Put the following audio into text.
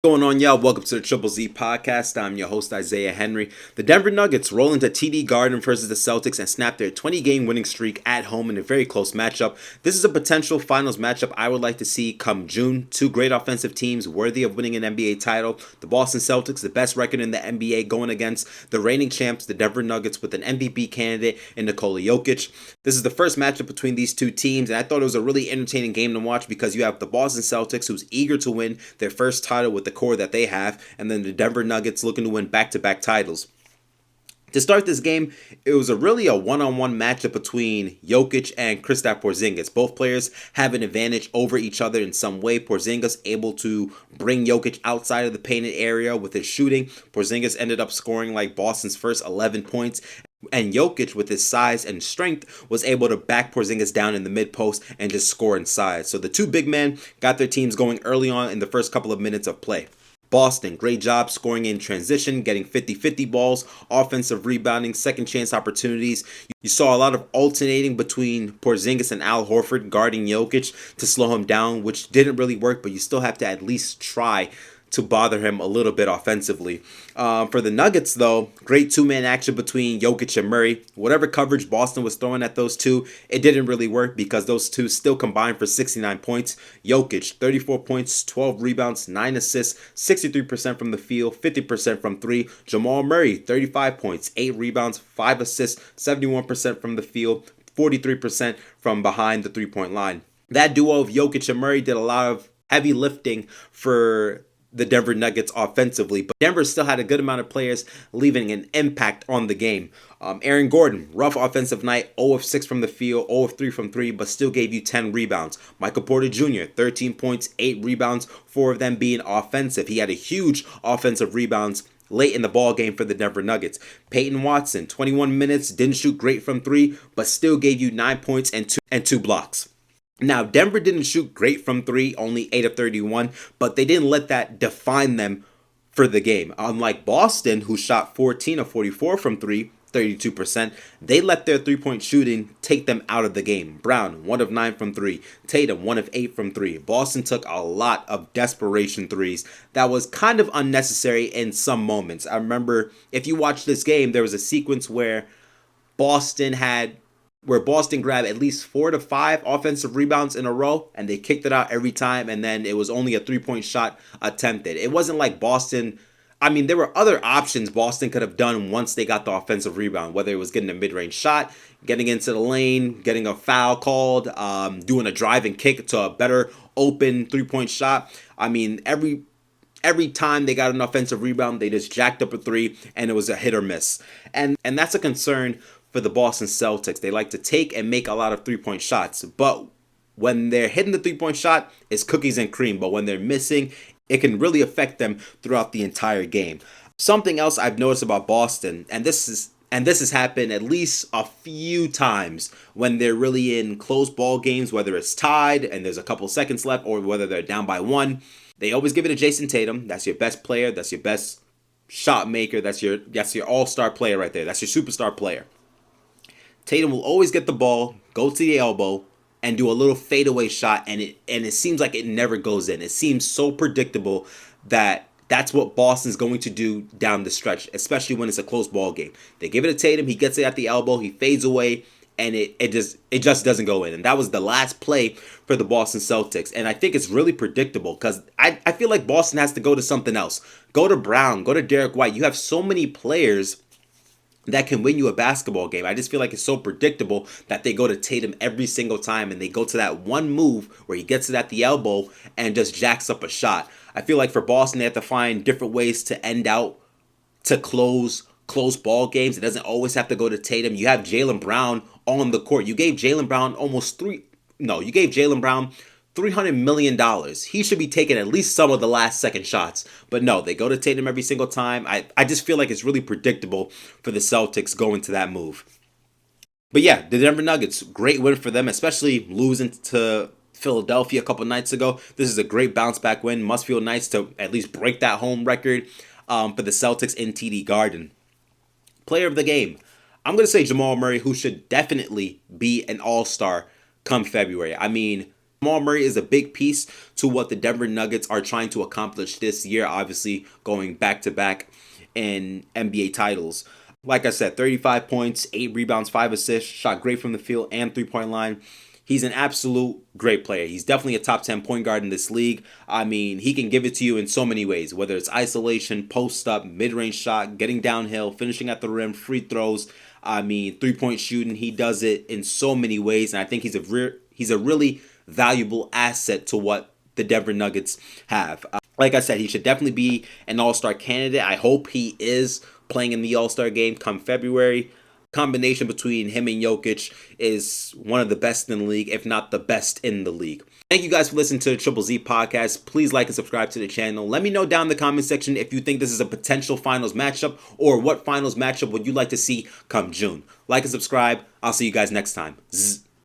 Going on, y'all? Welcome to the Triple Z podcast. I'm your host, Isaiah Henry. The Denver Nuggets roll into TD Garden versus the Celtics and snap their 20-game winning streak at home in a very close matchup. This is a potential finals matchup I would like to see come June. Two great offensive teams worthy of winning an NBA title. The Boston Celtics, the best record in the NBA, going against the reigning champs, the Denver Nuggets, with an MVP candidate in Nikola Jokic. This is the first matchup between these two teams, and I thought it was a really entertaining game to watch because you have the Boston Celtics, who's eager to win their first title with the core that they have, and then the Denver Nuggets looking to win back-to-back titles. To start this game, it was really a one-on-one matchup between Jokic and Kristaps Porzingis. Both players have an advantage over each other in some way. Porzingis able to bring Jokic outside of the painted area with his shooting. Porzingis ended up scoring like Boston's first 11 points. And Jokic, with his size and strength, was able to back Porzingis down in the mid-post and just score inside. So the two big men got their teams going early on in the first couple of minutes of play. Boston, great job scoring in transition, getting 50-50 balls, offensive rebounding, second chance opportunities. You saw a lot of alternating between Porzingis and Al Horford guarding Jokic to slow him down, which didn't really work, but you still have to at least try to bother him a little bit offensively. For the Nuggets, though, great two-man action between Jokic and Murray. Whatever coverage Boston was throwing at those two, it didn't really work because those two still combined for 69 points. Jokic, 34 points, 12 rebounds, 9 assists, 63% from the field, 50% from three. Jamal Murray, 35 points, 8 rebounds, 5 assists, 71% from the field, 43% from behind the three-point line. That duo of Jokic and Murray did a lot of heavy lifting for the Denver Nuggets offensively, but Denver still had a good amount of players leaving an impact on the game. Aaron Gordon, rough offensive night, 0 of 6 from the field, 0 of 3 from 3, but still gave you 10 rebounds. Michael Porter Jr., 13 points, 8 rebounds, 4 of them being offensive. He had a huge offensive rebounds late in the ball game for the Denver Nuggets. Peyton Watson, 21 minutes, didn't shoot great from 3, but still gave you 9 points and two blocks. Now, Denver didn't shoot great from 3, only 8 of 31, but they didn't let that define them for the game. Unlike Boston, who shot 14 of 44 from 3, 32%, they let their three-point shooting take them out of the game. Brown, 1 of 9 from 3. Tatum, 1 of 8 from 3. Boston took a lot of desperation threes that was kind of unnecessary in some moments. I remember, if you watch this game, there was a sequence where Boston grabbed at least 4 to 5 offensive rebounds in a row, and they kicked it out every time, and then it was only a 3-point shot attempted. It wasn't like Boston. I mean, there were other options Boston could have done once they got the offensive rebound, whether it was getting a mid-range shot, getting into the lane, getting a foul called, doing a drive and kick to a better open 3-point shot. I mean, every time they got an offensive rebound, they just jacked up a 3, and it was a hit or miss. And that's a concern for the Boston Celtics. They like to take and make a lot of 3-point shots, but when they're hitting the 3-point shot, it's cookies and cream, but when they're missing, it can really affect them throughout the entire game. Something else I've noticed about Boston, and this has happened at least a few times when they're really in close ball games, whether it's tied and there's a couple seconds left or whether they're down by 1, they always give it to Jason Tatum. That's your best player, that's your best shot maker, that's your all-star player right there. That's your superstar player. Tatum will always get the ball, go to the elbow, and do a little fadeaway shot, and it seems like it never goes in. It seems so predictable that that's what Boston's going to do down the stretch, especially when it's a close ball game. They give it to Tatum, he gets it at the elbow, he fades away, and it just doesn't go in. And that was the last play for the Boston Celtics. And I think it's really predictable because I feel like Boston has to go to something else. Go to Brown, go to Derek White. You have so many players that can win you a basketball game. I just feel like it's so predictable that they go to Tatum every single time and they go to that one move where he gets it at the elbow and just jacks up a shot. I feel like for Boston, they have to find different ways to end out, to close ball games. It doesn't always have to go to Tatum. You have Jaylen Brown on the court. You gave Jaylen Brown $300 million. He should be taking at least some of the last second shots. But no, they go to Tatum every single time. I just feel like it's really predictable for the Celtics going to that move. But yeah, the Denver Nuggets, great win for them, especially losing to Philadelphia a couple nights ago. This is a great bounce back win. Must feel nice to at least break that home record for the Celtics in TD Garden. Player of the game, I'm going to say Jamal Murray, who should definitely be an all-star come February. I mean, Jamal Murray is a big piece to what the Denver Nuggets are trying to accomplish this year, obviously going back-to-back in NBA titles. Like I said, 35 points, 8 rebounds, 5 assists, shot great from the field and three-point line. He's an absolute great player. He's definitely a top 10 point guard in this league. I mean, he can give it to you in so many ways, whether it's isolation, post-up, mid-range shot, getting downhill, finishing at the rim, free throws. I mean, three-point shooting. He does it in so many ways, and I think he's a really valuable asset to what the Denver Nuggets have. Like I said, he should definitely be an all-star candidate. I hope he is playing in the all-star game come February. Combination between him and Jokic is one of the best in the league, if not the best in the league. Thank you guys for listening to the Triple Z podcast. Please like and subscribe to the channel. Let me know down in the comment section if you think this is a potential finals matchup or what finals matchup would you like to see come June. Like and subscribe. I'll see you guys next time. Zzz.